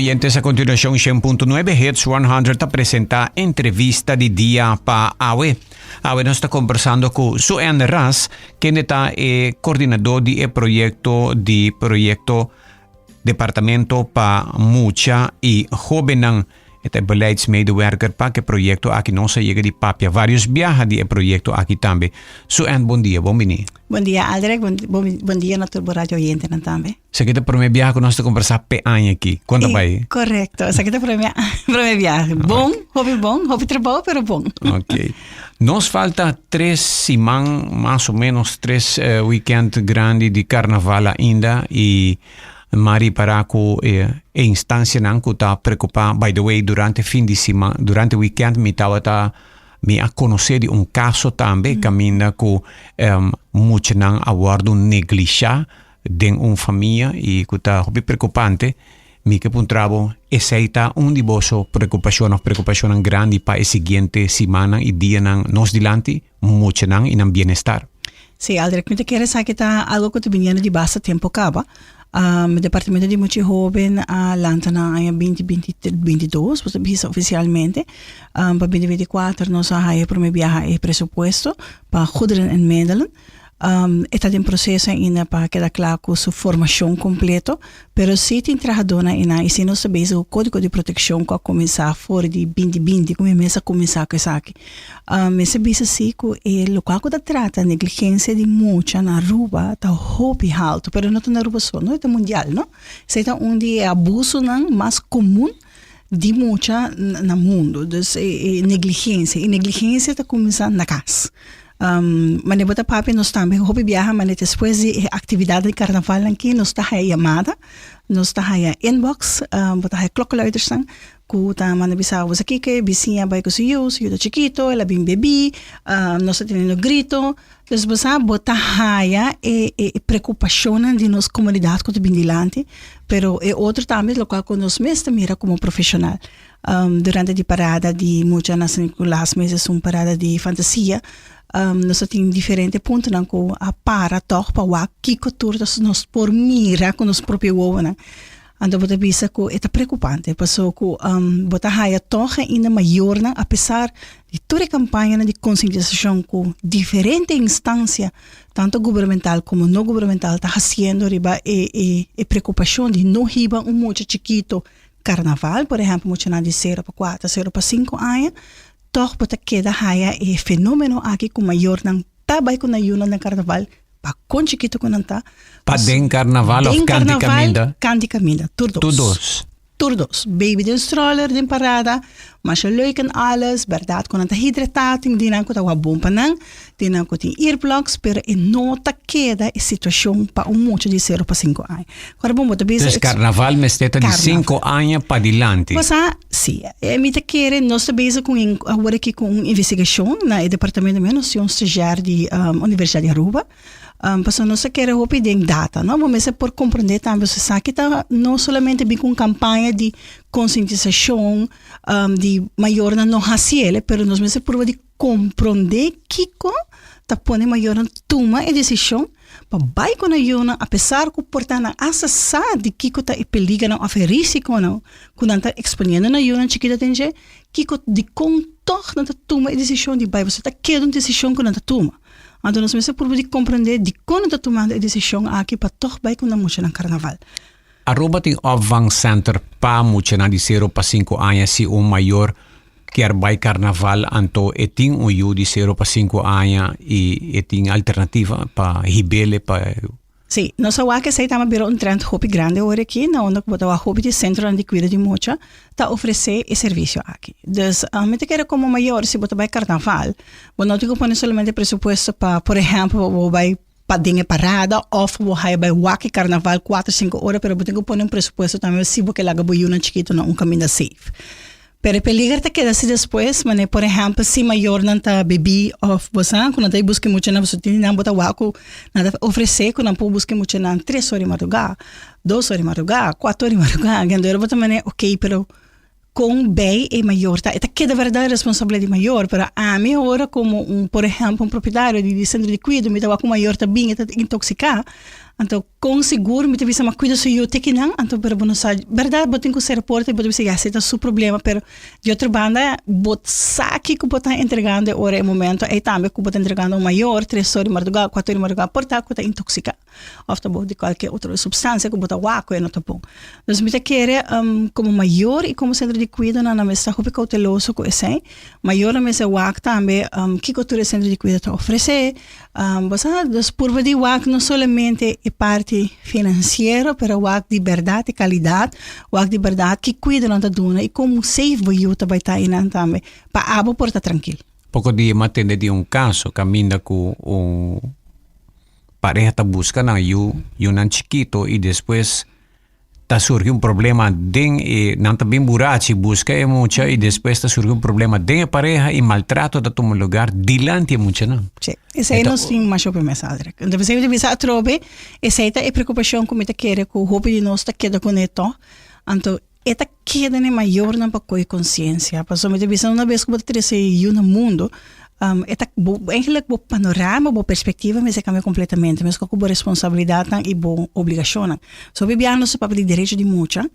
oyentes, a continuación 100.9 Hits 100 te presenta entrevista de día para Awe. Awe nos está conversando con Suan Ras, quien está coordinador de proyecto Departamento para Mucha y Jovenan. Este beleidsmedewerker para que proyecto aquí no se llegue de papia. Varios viajes de proyecto aquí también. Suan, buen día, buen venir. Buen día, Aldrich. Buen día, nuestro radio oyente también. Se queda por mi viaje con nosotros conversar pe año aquí. ¿Cuánto va ahí? Correcto. Se queda por mi viaje. Bom, hobby trabajo, pero bom. Ok. Nos falta 3 semanas, más o menos 3 weekend grandes de carnaval ainda y Mari Paraco instancia nanku ta preocupar. By the way, durante fin de semana, durante weekend me a conocer de un caso también camina ku mucho nan aguardo un negligea de una familia y que ta hobby preocupante. Mi que puntrabo esa un diboso preocupación grande para el siguiente semana y día nan nos dilante mucho nan y nan bienestar. Sí, Aldrich, me te quieres saber que está algo que te venía de bastante tiempo acaba. O Departamento de Muito Jovem lança em 2022, você visa oficialmente. Para 2024, nós vamos para o presupuesto para goederen en middelen. Está em processo ainda para quedar claro com sua formação completa, pero se tem trabalhador ainda e se nós sabemos o código de proteção que começar fora de 2020, começa a começar com isso aqui. Esse bisa se que o local que trata negligência de muita na rua tá hobby alto, pero não tá na rua só, não é mundial, não? Se está onde é abuso não mais comum de muita no mundo, então negligência e negligência está começando na casa. Mas bota papi nós também hobby viaja, mas depois de atividade de carnaval aqui nós está aí chamada, nós está aí inbox, bota aí klokkenluiders staan, kuta mana bisa você aqui que vizinha vai com seu chiquito, ela bem bebê, nós está tendo grito, então você bota aí preocupação de nossa comunidade que bem dilante, pero é outro também local que nós mesmo mira como profissional. Durante a parada de muitas nas meses parada de fantasia. Nós temos diferentes pontos que a para toch para que cultura nós por mira com nosso próprio ovo. Então você pensa que é preocupante, porque você há toch ainda maior, apesar de toda a campanha de conscientização com diferentes instâncias, tanto governamental como não governamental, está fazendo e preocupação de não riba muito chiquito carnaval, por exemplo, muito de 0 para 4, 0 para 5 anos. Toch bota queda haya fenômeno aqui com maior não tá vai com a yuna na carnaval pa com chiquito com não tá pa den carnaval of candy caminda todos baby den stroller den parada mas leuk en alles verdade com a hidratating dinan ko tawa bom panang dinan ko tin earplugs pero nota queda a situação pa muito de 0 para 5 anos agora bom bota bisa carnaval mesteta de 5 anos para dilante posa sim me te quer nós bisa com agora aqui com investigação na departamento de nós somos estagiário de Universidade de Aruba. Porque nós queremos ouvir data, não? Vamos por compreender também, você sabe que não somente bem com campanha de conscientização de maior na não racial, mas nós vamos por de compreender que está pondo maior na toma a decisão para vai com a yuna, apesar que portar na acessar de que está perigo não aferir-se com não, quando está exponendo na yuna chiquita tem que de contorno na toma a decisão de vai você está querendo decisão que não está toma. Então, nós precisamos por compreender de como está tomando a decisão aqui para toch bij kunnen moeten naar carnaval. Aruba tem opvangcenter para muito na de 0 para 5 anos se maior quer bij carnaval anto tem de 0 para 5 anos e tem alternativa para hibele para Sim, nós sabemos que estamos vendo um trend hobby grande agora aqui, na onde o hobby de centro de cuida de mocha está oferecendo esse serviço aqui. Então, me quero como maior se você vai carnaval, você não tem que pôr somente presupuesto para, por exemplo, você vai para dinheiro parada, ou você vai waki carnaval 4, 5 horas, mas você tem que pôr presupuesto também se você laga boiuna chiquito na caminho safe. Pero peligar te queda se depois, mas por exemplo, se maior não tá bebi of você, quando tá busca muito na você tem não botar waco, nada oferecer quando não busca muito na 3 horas de madrugada, 2 horas de madrugada, 4 horas de madrugada, ganhando botar mané, ok, pero com bem é maior, tá queda verdade responsabilidade maior, pero a minha hora como por exemplo, proprietário de centro de cuidado, me tá com maior tá bem, tá intoxicado, então com seguro, me teve uma cuida se eu te que não, então para não sabe, verdade, botem com o reporte, botem se aceita o problema, pero de outra banda, bot saque que botar entregando hora e momento, e também que botar entregando maior, 3 horas de madrugada, 4 horas de madrugada, portar que está intoxicado, ou tá de qualquer outra substância que botar waco e não tá bom. Então, me quer como maior e como centro de cuidado na mesa, muito cauteloso com esse, maior na mesa waco também, que cultura centro de cuidado tá oferecer, você, das curvas de waco não somente é parte financeiro, pero o de verdade e qualidade, o de verdade que cuida da dona e como safe vai eu também tá indo também, para abo porta tranquilo. Pouco dia me atende de caso, caminha com pareja tá buscando eu chiquito e depois tá surge problema e não tá bem burachi busca mucho e depois tá surge problema de pareja e maltrato da todo lugar dilante mucho não. Sim, esse aí nós temos mais sobre mensagem. Então você deve saber trobe, esse aí é preocupação como tá querer com o hobby de nós tá queda com eto. Então esta queda é maior na para coi consciência. Passou me deve uma vez que você trece no mundo. Esta eigenlijk bo panorama, bo perspectiva, mas cambia completamente. Mas com boa responsabilidade e boa obrigação. So viviamo su papel de direito de mucha,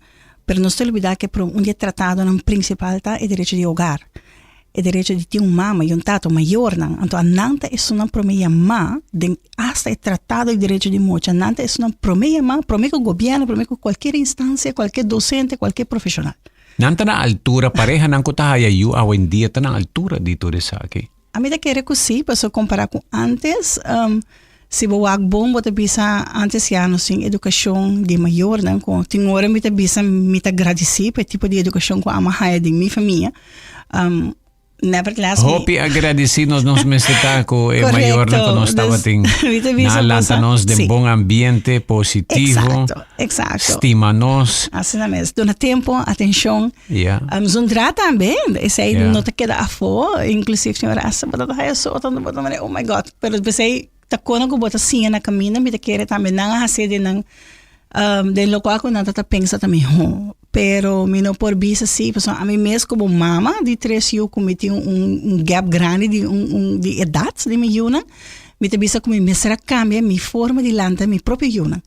pero não se olvidar que um dia tratado no principal tá é direito de hogar. É direito de ter mama e tato maior não. Então a nanta é uma promeia má, hasta é tratado de direito de mucha. Nanta é uma promeia má, promeia com o governo, promeia com qualquer instância, qualquer docente, qualquer profissional. Não está na altura, pareja não está aí, hoje em dia está na altura de tudo isso aqui. A mim quer que sim, para comparar com antes, se vou bom, vou bisa antes anos sem educação de maior, né? Com tem hora me bisa me agradecer pelo tipo de educação que a minha de minha família. Nevertheless, hope agradecidos nos meseta com o maior que nós estava tem na lança-nos de bom ambiente positivo. Exato. Estima-nos. Assim mesmo. Dona tempo, atenção. Zundra também. Esse aí não te queda a fora. Inclusive, tinha essa batata raia solta, oh my God. Pero você tá quando que bota assim na caminha, me te quer também não a sede não de local que não tá pensa também. Pero me não por vista assim, a mim mesmo como mama de 3 anos cometi gap grande de idade de minha yuna, me te vista como me será cambia minha forma de lança minha própria yuna.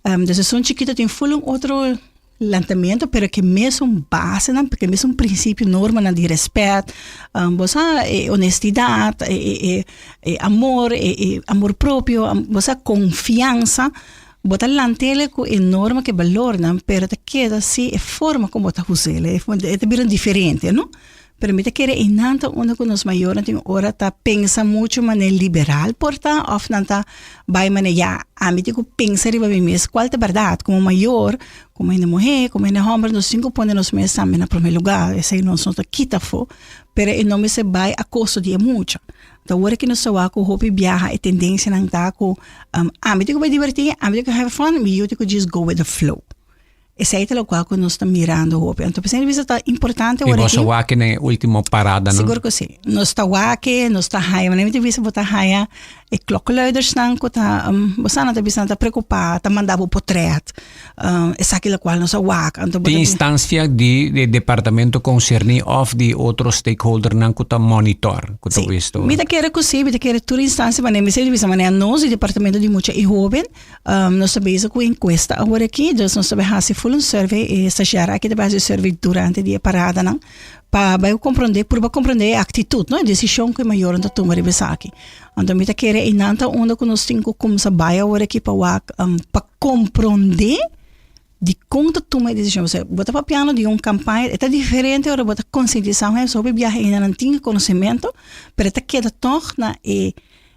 Então sou chiquita tem full outro lançamento, pero que mesmo base, não, porque mesmo princípio norma de respeito, honestidade, amor, amor próprio, confiança. Bota lantele com enorme que valor, não, pero te queda assim, a forma como bota usele, é bem diferente, não? Pero me te quer enanta onde com os maiores tem hora tá pensa muito maneira liberal, porta, of nanta vai maneira a mim te pensa riba bem mesmo, qual é a verdade, como maior, como é mulher, como é homem, nós 5 põe nos meses também na primeiro lugar, esse aí não são tá quita fo, pero e não me se vai a custo de muito. Então, hora que nós só com hobby viaja, é tendência não tá com a mim te vai divertir, a mim te have fun, me eu te just go with the flow. Esse aí é o qual nós estamos mirando o então pensando que está importante agora aqui. E você aqui na última parada, não? Seguro que sim. Nós está aqui, nós está raia, mas nem te visa botar raia e klokkenluiders não que tá, você não tá visa tá preocupado, tá mandando o portrait. Essa aquilo qual nós está então tem instância de departamento concerne of de outro stakeholder não que tá monitor, que tá visto. Me tá querer que sim, me tá querer toda instância, mas nem me sei visa maneira nós o departamento de muita e jovem, nós sabemos com encuesta agora aqui, nós sabemos um survey e estagiário aqui depois do survey durante dia parada não para compreender a atitude, não a decisão que maior da tomar de aqui. Então me tá querer e nanta onde que nós temos como saber agora aqui para compreender de como tomar decisão. Você bota para piano de campanha, é diferente agora bota conscientização sobre viagem ainda não tinha conhecimento, mas tá queda torna e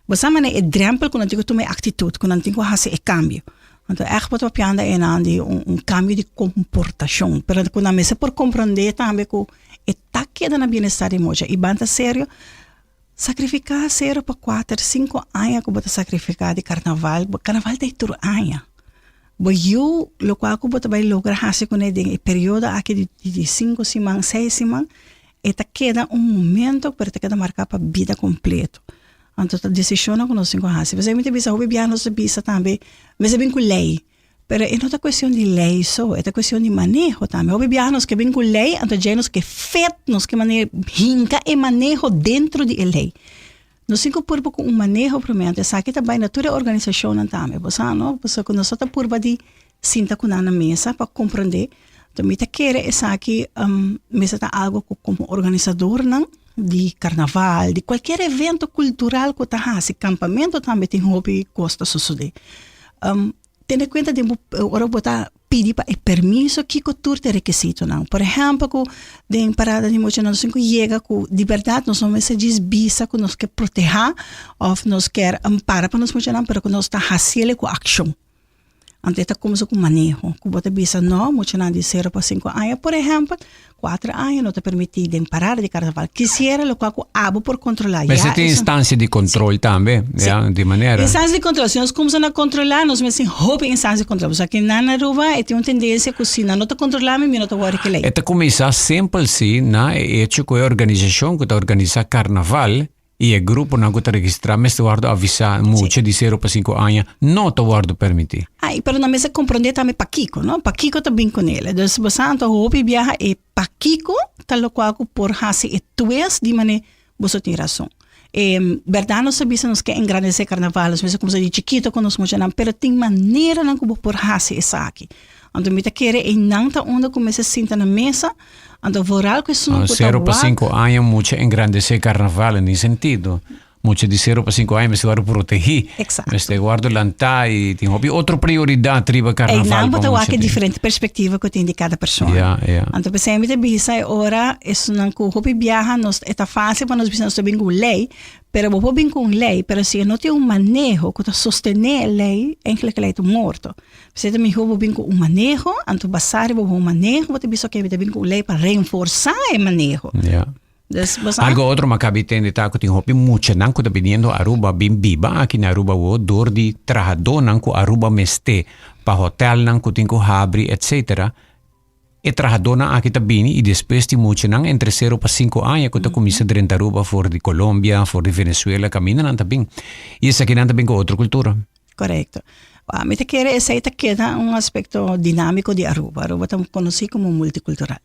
você maneira é drempel quando tem que tomar atitude, quando tem que fazer cambio. Então, echt wat op janda é de cambio de comportação. Pero quando a mesa por compreender também que é taqueda na bem-estar de moja. E banta sério, sacrificar 0 para 4, 5 anos que bota sacrificar de carnaval. Carnaval tem tudo anos. Eu, lo qual que bota vai lograr fazer com ele, período aqui de 5 semanas, 6 semanas, é taqueda momento para taqueda marcar para a vida completa. Então, a decisão que nós temos que fazer. Você me diz, o bebê nos bisa também, mas é bem com lei. Pero é não é questão de lei só, é questão de manejo também. O bebê nos que vem com lei, então já nos que feito, nos que manejo, hinca e manejo dentro de lei. no cinco purba com manejo propriamente, sabe também na toda a organização não também, você não, você quando só tá purba de sinta com na mesa para compreender, então me tá querer essa aqui, mesa tá algo como organizador não de carnaval, de qualquer evento cultural que tá se campamento também tem hobby costa suceder. Tendo em conta de ora botar pedir para permiso que o tour tem requisito não. Por exemplo, com de parada de mocha nós cinco chega com de verdade nós não se diz visa que nós quer proteger ou nós quer amparar para nós mocha não, para que nós está fazendo com ação. Antes está como com manejo, que bota visa não, mocha não de 0 para 5 anos, por exemplo, 4 anos não te permite de parar de carnaval. Quisiera lo cual abo por controlar. Mas você tem instância de controle também, de maneira. Instância de controle, se nós começamos a controlar, nós mesmos roupa instância de controle. Só que na Aruba tem uma tendência que se não te controlar, me não te worry que lei. Eta começa sempre se na hecho que a organização que está organiza carnaval e o grupo não está registrado, mas te guardo avisar muito de 0 para 5 anos, não te guardo permitir. Pero na mesa compreender também Paquico, não? Paquico também com ele. Então, se você não roupa viaja e Paquico, tal qual por fazer e tuas de maneira você tem razão. Verdade, nós sabemos que engrandecer carnaval, nós mesmo como se de chiquito quando nós mostramos, pero tem maneira não como por fazer isso aqui. Então, me tá querer e não tá onde começa a sentar na mesa. Então, voral que isso não 0 para 5 anos, muito engrandecer carnaval nesse sentido. Muito de 0 para 5 anos, mas te guardo proteger. Exato. Mas te guardo lantar e tem outra prioridade triba carnaval. E não botar que diferente perspectiva que tem de cada pessoa. Então, pensei, me bisa ora, isso não com hobby viaja, nós é fácil para nós precisamos também com lei, pero vou bem com lei, pero se não tem manejo que sostener a lei, é que a lei está morto. Você também vou bem com manejo, então basar vou manejo, vou ter visto que bem com lei para reforçar o manejo. Algo outro macabi tem de taco tem hopi mucha nanco da viniendo Aruba bim biba aqui na Aruba o dor de trajador nanco Aruba meste pa hotel nanco tinko habri etc. E trajador na aqui tabini e depois de mucha nang entre 0 para 5 anos que ta comisa dentro Aruba for de Colômbia, for de Venezuela camina nan tabing. E essa aqui nan tabing com outra cultura. Correto. Me te quer essa queda um aspecto dinâmico de Aruba. Aruba estamos conhecido como multicultural.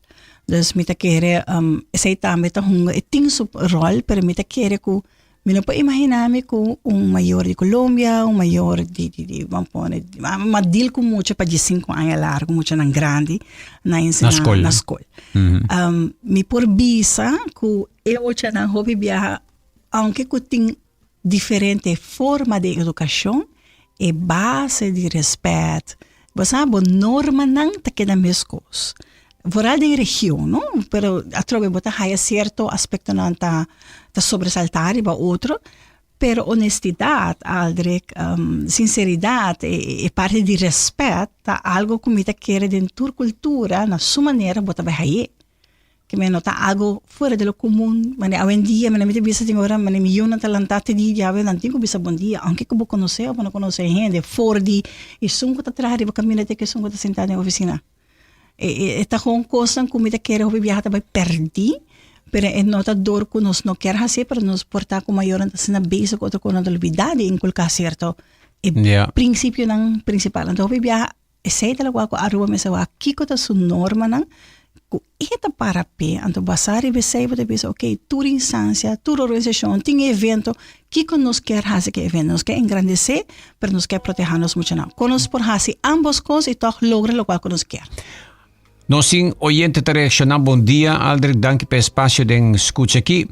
Dus me te quer essa também tá hunga e tem seu rol, pero me te quer que me não pode imaginar-me com maior de Colômbia, maior de vamos pôr, mas deal com muito para de 5 anos largo, muito na grande na escola. Me por visa que eu já não hobby viajar, aunque que tem diferente forma de educação e base de respeito, você sabe, norma não tá que da mesma coisa. Voral de região, não? Pero atrove botar há certo aspecto não tá sobressaltar e para outro, pero honestidade, Aldrich, sinceridade e parte de respeito, tá algo que me tá querer dentro da cultura, na sua maneira botar vai aí. Que me nota algo fora do comum, mas hoje em dia, me te bisa agora, me milhão de talentos de dia, eu não tenho bisa bom dia, aunque que eu conhecer, eu não conhecer gente, fora de e sungo tá atrás, eu caminho até que sungo tá sentado na oficina. Esta com coisa que me quer hobby viajar também perdi, pero é nota dor que nós não quer fazer para nos portar com maior antes na base com outra coisa da novidade inculcar certo princípio não principal. Então hobby viajar é certo lá com a rua mas aqui que tá sua norma não que eta para pé então passar e ver se você pensa ok toda instância toda organização tem evento que nós quer fazer que evento nós quer engrandecer para nós quer proteger nos muito não com nós por fazer ambas coisas e toch logra lo qual que nós quer. Nós sim, oyente te reaccionar, bom dia, Aldrich, danke pelo espaço de escuta aqui.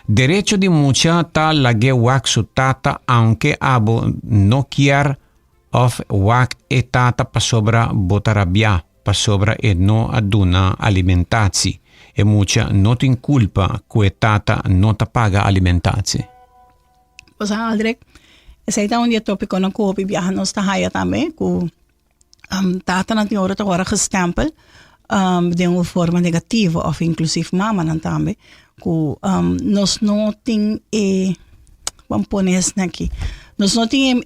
Derecho de mucha ta lage wak su tata, aunque abo no quer of wak e tata pa sobra botarabia, pa sobra e no aduna alimentatie. E mucha no tin culpa que tata no ta paga alimentatie. Pois Aldrich, esse é um dia tópico na copi viajar nos tahaya também, que tata não tem hora ta hora gestempel. De uma forma negativa, ou inclusive mama não também, que nós não temos, vamos pôr isso aqui, nós não temos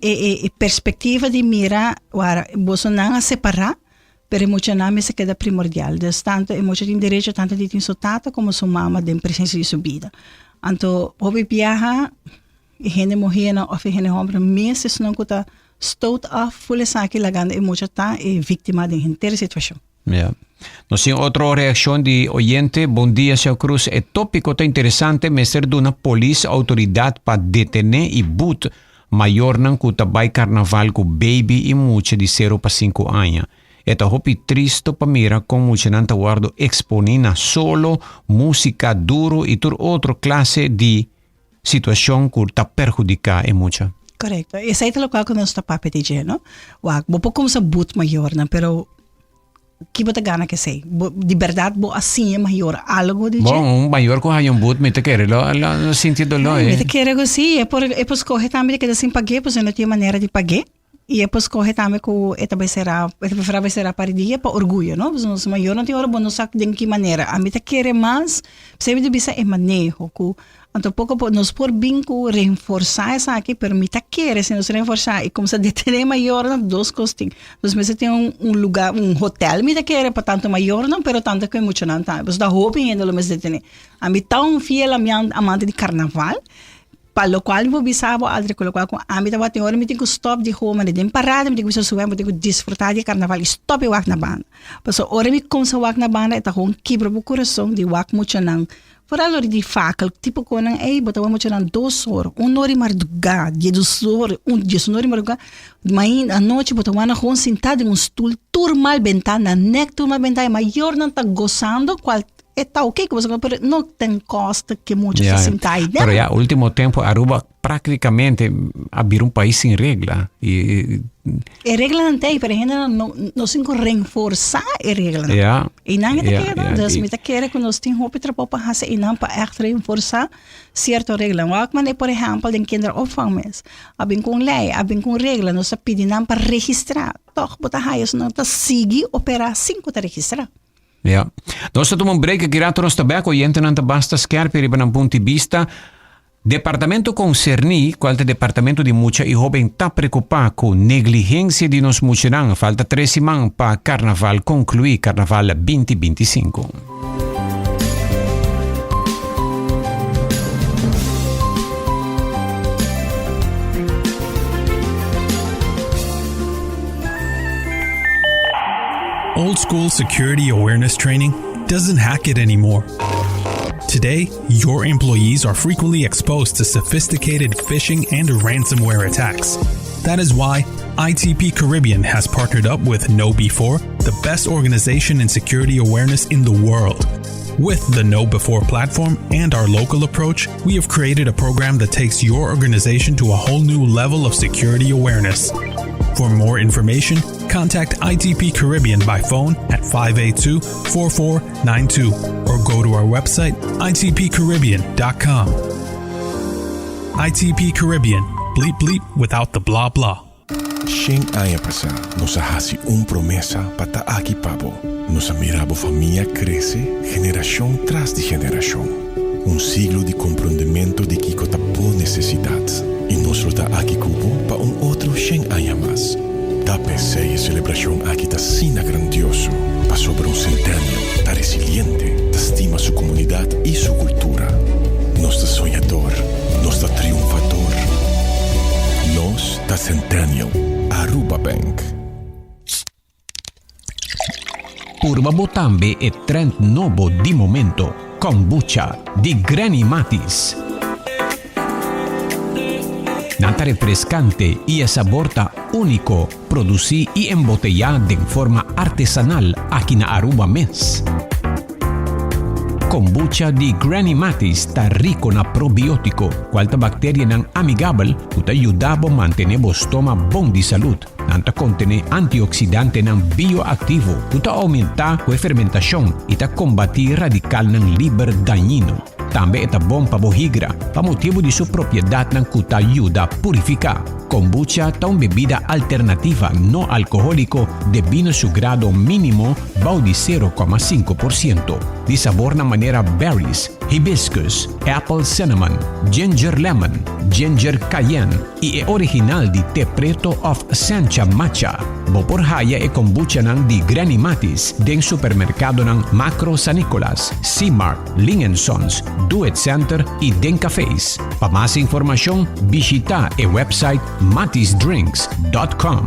perspectiva de mirar, você não separar, pero muito não se queda primordial, dus tanto, muito tem direito tanto de ter sua tata como sua mama de presença de sua vida. Então, hobby viaja, e gente morrendo, ou gente homem, mesmo se não está stout af, fulles aqui lagando, e muito tá vítima de inteira situação. Yeah. No sé, otra reacción de oyente. Buen día, Seo Cruz. El tópico está interesante. Me ser de una policía autoridad para detener y boot mayor nan kutabay carnaval ku baby y mucha de 0 para 5 años. Esta hopi triste para mira con mucha nanta guardo exponina solo música duro y tur otro clase de situación que está perjudica en mucha. Correcto. E sa ito lo qual nós está papi DJ, no? Wag, bo po como sa boot maior na, pero que bota gana que sei. De verdade, bo assim é maior algo DJ. Bom, maior ko hayong boot, me te quer lo sentido lo Me te quer algo sim, é por escorrer também que assim paguei, pois não tinha maneira de pagar. E é por escorrer também que esta vai ser para dia para orgulho, não? Pois não maior não tem hora bom, não sabe de que maneira. A me te quer mais, sempre de bisa é manejo, então pouco nos por binco reforçar essa aqui permita que se nos reforçar e como se detener maior nas duas costas. Nós mesmo tem lugar, hotel me quer para tanto maior não, pero tanto que muito não tá. Mas da roupa ainda lo mesmo detener. A mim tão fiel a minha amante de carnaval. Para lo qual vou bisar o altre com o qual a mim tava tem hora me tem que stop de rua, me tem parada, me tem que subir, me tem que desfrutar de carnaval, stop e wak na banda. Mas hora me como se wak na banda, tá com quebra o coração de wak muito não. Por a lori di fakel, tipo konan botawa mo siya ng 2 horas, 1 hora marduga, 2 horas, 10 horas marduga, main a noite botawa na kung sentado em stool, turmal bentana, neck turmal bentana, maior não tá gozando, qual está ok, pero não tem costa que muito se sentar aí. Pero ya, último tempo, Aruba praticamente abrir um país sem regra. E regra não tem, pero ainda não se reforçar a regra. Yeah. E não é que dus met keren que nós temos hoop erop op gaan e não para echt reforçar certa regra. Mas por exemplo, den kinderopvangmes, abin com lei, abin com regra, nós pedimos para registrar. Toch, botar raios não tá seguir operar 5 para registrar. Ja. Nós estamos break que rato nos tabaco e entra nanta basta scherpi riba nan punti vista. Departamento concerni, qual departamento di mucha e jovem tá preocupado com negligência de nos mucherang. Falta 3 semanas para carnaval concluir carnaval 2025. Old school security awareness training doesn't hack it anymore. Today, your employees are frequently exposed to sophisticated phishing and ransomware attacks. That is why ITP Caribbean has partnered up with KnowBe4, the best organization in security awareness in the world. With the KnowBe4 platform and our local approach, we have created a program that takes your organization to a whole new level of security awareness. For more information, contact ITP Caribbean by phone at 582-4492 or go to our website itpcaribbean.com. ITP Caribbean. Bleep bleep without the blah blah. Shen aya pasa, nos hasi promesa pata aki pabo. Nos mirabo familia crece, generación tras de generación. Siglo de comprendimiento de que por necesidad. Y nos lo da aquí cubo para otro Shen aya más. Da PC y celebración aquí ta sina grandioso. Pa sobre centenio, ta resiliente, ta estima su comunidad y su cultura. Nos da soñador, nos da triunfador. Nos da centennial, Aruba Bank. Purba Botambe e trend novo di momento. Kombucha di Granny Matis. Nata refrescante y el sabor único, producí y embotellada de forma artesanal aquí en Aruba Mes. Kombucha di Granny Matis está rico na probiótico, cualta bacteria nan amigable, que ayuda a mantener o estómago bon de salud. Nanta contiene antioxidante nan bioactivo, que aumenta la fermentación y combatir radical nan liber dañino. También es bom para bohigra, para motivo de su propiedad nan que ayuda a purificar. Kombucha es una bebida alternativa no alcohólico de vino su grado mínimo de 0,5%. De sabor na manera berries, hibiscus, apple cinnamon, ginger lemon, ginger cayenne y es original de té preto of Sancha Matcha. Por haya e kombucha ng di Granny Matis den supermercado ng Macro San Nicolas, C-Mart, Sons, Do It Center y den cafés. Para más información, visita el website matisdrinks.com.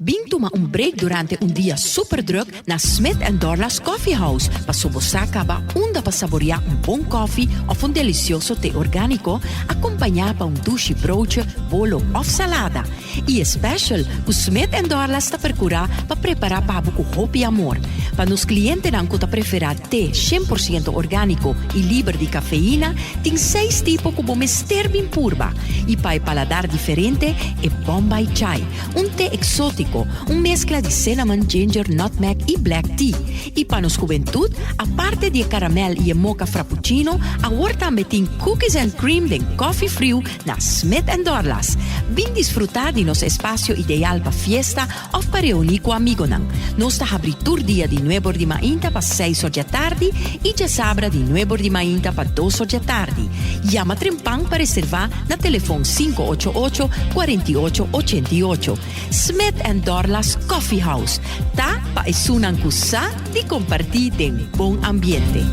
Bing toma un break durante un día super druk na Smith & Dorla's Coffee House. Pa sobosaka ba unda pa saborear un bom coffee of un delicioso té orgánico, acompanhar pa un douche broodje, bolo of salada. E special, o Smith & Dorla's ta percura pa preparar pa buco hopi amor. Pa nos clientes dan kuta preferar té 100% orgánico e libre de cafeína, tem 6 tipos como mister bin purba. E pa el paladar diferente, e Bombay Chai, un té exótico, un mezcla de cinnamon, ginger, nutmeg y black tea. Y para nos juventud, aparte de caramel y mocha frappuccino, ahora también tiene cookies and cream de coffee frío na Smith & Dorla's. Bin disfrutar de nos espacio ideal para fiesta o para reunir con amigos. Nos abritur día de 9 de mañana para 6 da tarde y ya sabra de 9 de mañana para 2 da tarde. Llama Trempang para reservar na telefone 588-4888. Smith & Dorla's Coffee House. Ta pa esunang kusa di compartir den bom ambiente.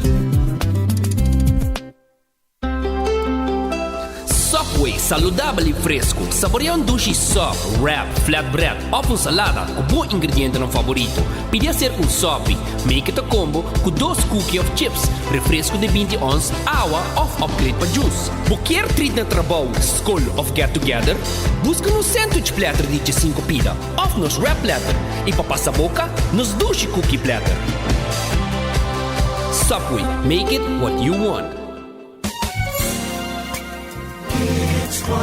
Subway, saudável e fresco. Saboreia um duche soft, wrap, flatbread ou uma salada com bom ingrediente no favorito. Pide a ser um Subway. Make it a combo com 2 cookies of chips, refresco de 20 ons, água ou upgrade para juice. Qualquer treat na trabalho, school ou get together, busca no sandwich platter de 5 pila ou nos wrap platter. E para passar a boca, nos duche cookie platter. Subway, make it what you want. It's 100.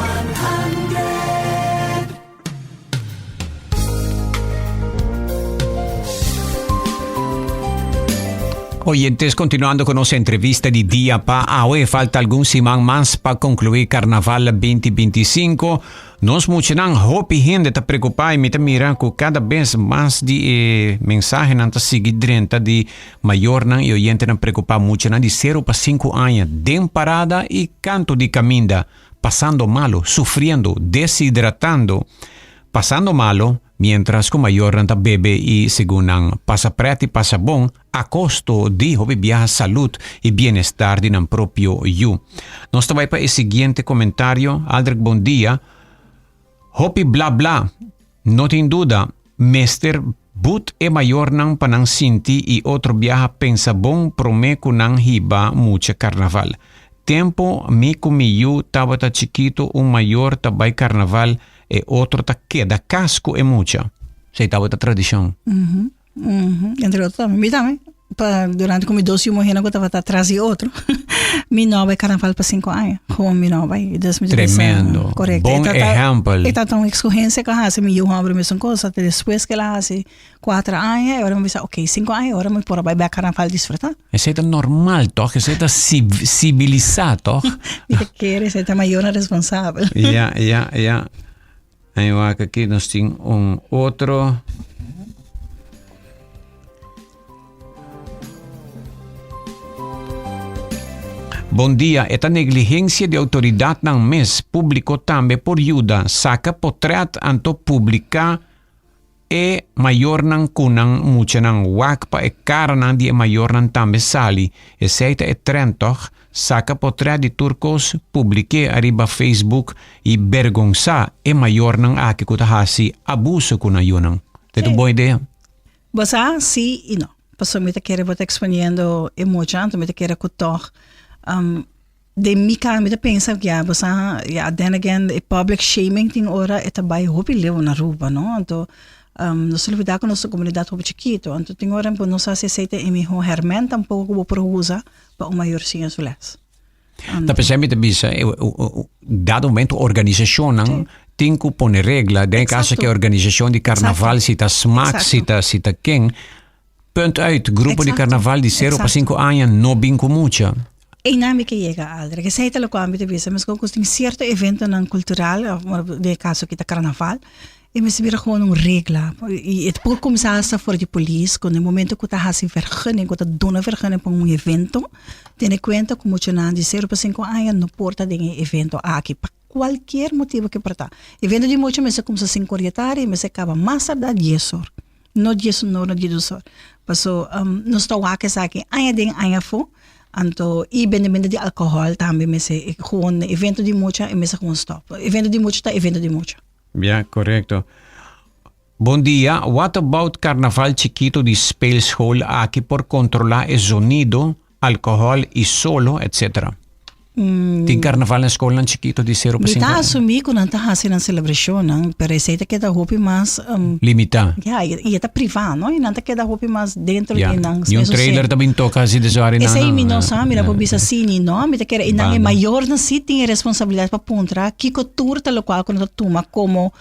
Oyentes, continuando con nuestra entrevista de día pa hoy, falta algún simán más para concluir Carnaval 2025. Nos muchan hopi gente está preocupada y me mira que cada vez más de mensajes nanta seguir drenta de mayor y oyentes están preocupados mucho de 0 para 5 años de parada y canto de caminda, pasando malo, sufriendo, deshidratando, pasando malo, mientras que mayor renta bebe y según pasa preti pasa bon a costo de viajar salud y bienestar de nan propio you. Nos vai para el siguiente comentario. Aldrich, buen día. Hopi bla bla. No tin duda, Mester but e mayor nan panang sinti y otro viaja pensa bon prome kunan hiba mucha carnaval. Tempo mi comiyu tabata chiquito un mayor tabay carnaval e otro ta queda casco e mucha. Se tabata tradición. Entre outros também. Durante como 12 anos eu estava atrás de outro. Mi nova é carnaval para 5 anos. Com mi nova. Tremendo. Correto. Bom exemplo. E tá tão escorrência que eu faço. Eu vou abrir mesma coisa. Até depois que ela faz 4 anos, agora eu vou ok, 5 anos, agora eu vou para carnaval desfrutar. Isso é normal, toch? Isso é civilizado, toch? E quer, isso é maior responsável. Ja. Aí aqui nós temos outro. Bom dia, esta negligência de autoridade ng mes público também por ajuda saca potret anto publicar e maior nang kunang mucha nang wak pa e cara nang di e maior nang tambe sali e seita e trentoch saca potret di turcos publique arriba Facebook e bergonsa e maior nang aki kutahasi abuso kuna yunang. Teto boa ideia? Basta sim e não. Passou me querer botar exponiendo emoção, me querer kutoch de mi kan met pensa ja basa ja then again a public shaming thing ora eta bai hopi levo na ruba no anto no se olvidar com nossa comunidade hopi chiquito anto tem ora por nossa aceita e mi ho hermen tampouco vou procurar para o maior sim sules da pensami te bisa dado momento organização tem que pôr regra de caso que a organização de carnaval cita smack cita quem punt uit grupo de carnaval de 0 para 5 anos no binco mucha. E na me que chega Aldrich, que seita lo quando te visa, mas com tem certo evento nan cultural, de caso que tá carnaval, e me se vira gewoon regra. E depois começar a for de polícia, quando no momento que tá hasi vergunning, que tá dona vergunning para um evento, tem conta como tinha de 0 para 5 anos no porta de evento aqui, para qualquer motivo que para tá. Evento de muito mas como se sem corretare, mas acaba mais tarde 10 horas. No 10 no 10 horas. Passou no estou aqui, aya ding aya fo. Anto ibende de alcohol também me se gewoon evento de mucha e me se gewoon stop evento de mucha. Ja, correcto. Bom dia. What about carnaval chiquito de speelschool aqui por controlar o sonido, álcool e solo, etc. Tem carnaval na escola ng chiquito de 0 para 5 Bita anos. assumi kung nanta hasin ang celebration, pero essa queda hopi mas Limita. e ita privado, no? E nanta queda hopi mas dentro Yeah. de nang Yung trailer também toca assim de sari na. essa aí mi não sabe, mira po bisa sini, no? Mita quera inang Banda. maior na sitting e responsabilidade pa puntra, kiko tour talo qual quando tuma como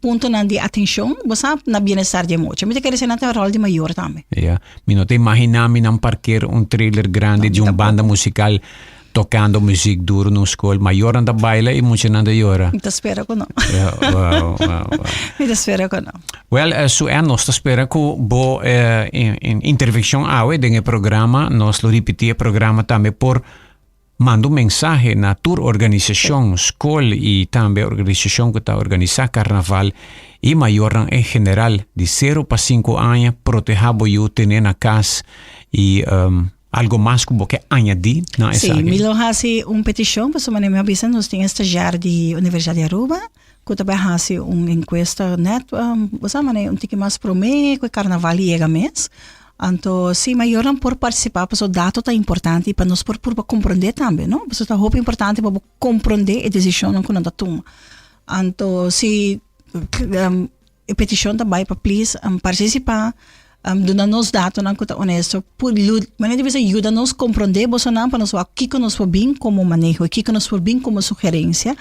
punto nan de atenção, basta na bienestar de mucho. Mita quera senata rol de maior também. Yeah. Mi não te imaginami ng parqueiro trailer grande de banda musical tocando music duro no school. Maior anda baila e mucho nanda yora. Mita espera ko no. Yeah, wow. Mita espera ko no. Well, so nós espera que bo in intervenção awe denge programa, nós lo repetir programa também por mando mensaje na tour organização, school e também organização que está organizar carnaval e maior em geral de 0 para 5 anos proteger boiu tener na casa e algo mais que você añadir na essa. Sim, Milo hasi petição, para me avisa, nós temos estagiário de Universidade de Aruba, que também hasi encuesta net, você mane tiki mais prome, que carnaval chega mês. Então, sim, maior por participar, porque o dado é importante para nós por compreender também, não? Porque é muito importante para compreender a decisão que nós tomamos. Então, se a petição também para please participar, donar nos dados não que honesto, por maneira de ajuda nos compreender, você não para nós aqui que nós for bem como manejo, aqui que nós for bem como sugerência.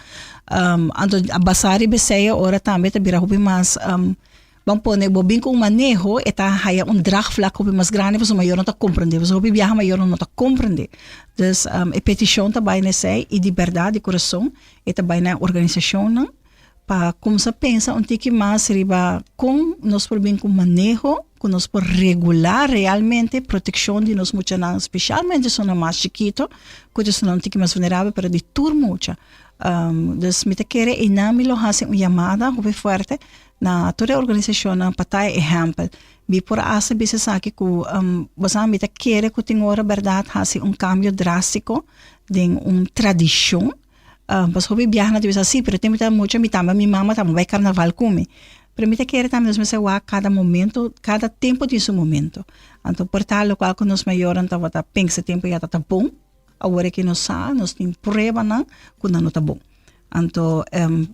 Então, a basar e beseia ora também te vira mais vamos pôr bem com manejo, eta haya drag flaco mais grande, você maior não está compreender, você hobby viaja maior não está compreender. Então, a petição também nesse e de verdade, de coração, e também na organização não, para como se pensa que mais riba com nós por bem com manejo, com nós por regular realmente proteção de nós muitos não, especialmente se não mais chiquito, que se não mais vulnerável para de tur mucha. Então, me te quer e não me lo hace uma chamada, muito forte. Na toda a organização para exemplo, vi por asa bisa sa que você me quer que tenha hora verdade hace cambio drástico de tradição. Mas hobby viajar na divisa assim, pero tem muito mi mama também vai carnaval come. Pero me quer também nos meses cada momento, cada tempo de seu momento. Então por tal qual que nos maior então vata pensa tempo já tá bom. Agora que nós tem prova não, que não tá bom. Então,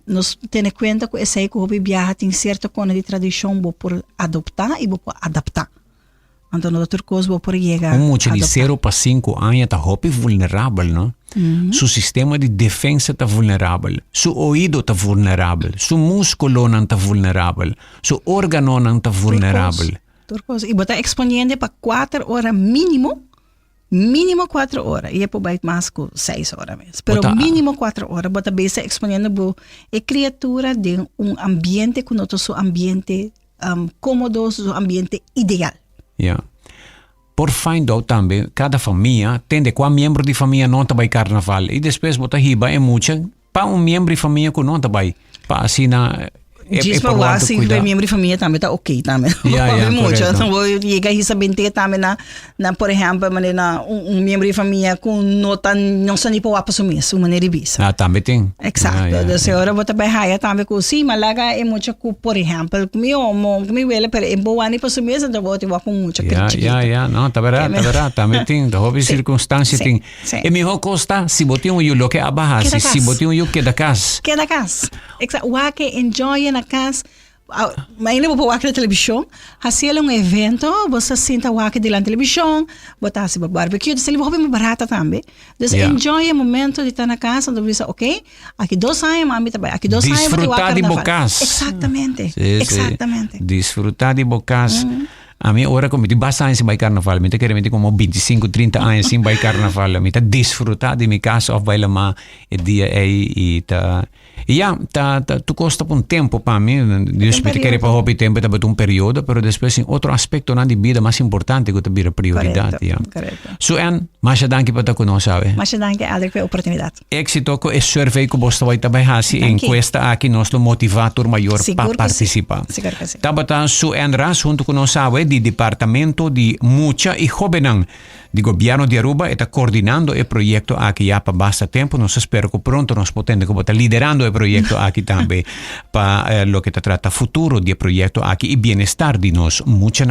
nós temos conta que esse que hobby viaja tem certa coisa de tradição por adoptar e por adaptar. Então, outra coisa por chegar. Muito de 0 para 5 anos está hobby vulnerável, não? Seu sistema de defesa está vulnerável, seu ouvido está vulnerável, seu músculo não está vulnerável, seu órgão não está vulnerável. E botar exponente para 4 horas mínimo 4 horas. E é por baixo mais que 6 horas mesmo. Pero mínimo 4 horas. Bota bem exponendo a criatura de ambiente que não é seu ambiente cômodo, seu ambiente ideal. Yeah. Por find out também, cada família tem de qual membro de família não vai carnaval. E depois bota riba é muita para membro de família que não vai. Para assim na Diz para lá se o membro de família também está ok também. Muito. Então vou chegar e saber também na por exemplo, maneira membro de família com não se nem para assumir isso, maneira de bisa. Também tem. Exato. Da senhora bota bem raia também com sim, malaga é muito com por exemplo, comigo ele para é boa nem para assumir, então vou te com muito crítica. Não, tá verdade, também tem, da houve circunstância tem. É melhor costa se botar eu que abaixo, se botar eu que da casa. Que da casa. Exato. O que enjoy na casa, mas ele vai para a televisão, fazer evento, você senta o aqui diante da televisão, botar assim para barbecue, então ele vai muito barata também. Então enjoy o momento de estar na casa, então você ok, aqui 2 anos mami trabalha, aqui 2 anos desfrutar de bocas. Exatamente. Exatamente. Desfrutar de bocas. A mim, agora, como de bastante vai carnaval, me quero como 25, 30 anos sem vai carnaval, me desfrutar de minha casa, ou vai lá, e dia aí, e tá. E tu custa por tempo para mim, Deus me quer para hobby tempo, tá por período, pero depois outro aspecto na de vida mais importante que vira prioridade. Correto. So, mais danke para conosco, sabe? Mais danke, Adric, pela oportunidade. Éxito com esse survey que você vai trabalhar, encuesta aqui, nós lo motivator maior para participar. Seguro que sim. Tabata su Enras, junto com nós, de Departamento de Mucha e Jovenang, de Governo de Aruba, está coordenando o projeto aqui já para bastante tempo. Nós espero que pronto nós podemos estar liderando de proyecto aquí también para lo que te trata futuro de proyecto aquí y bienestar de nos mucho.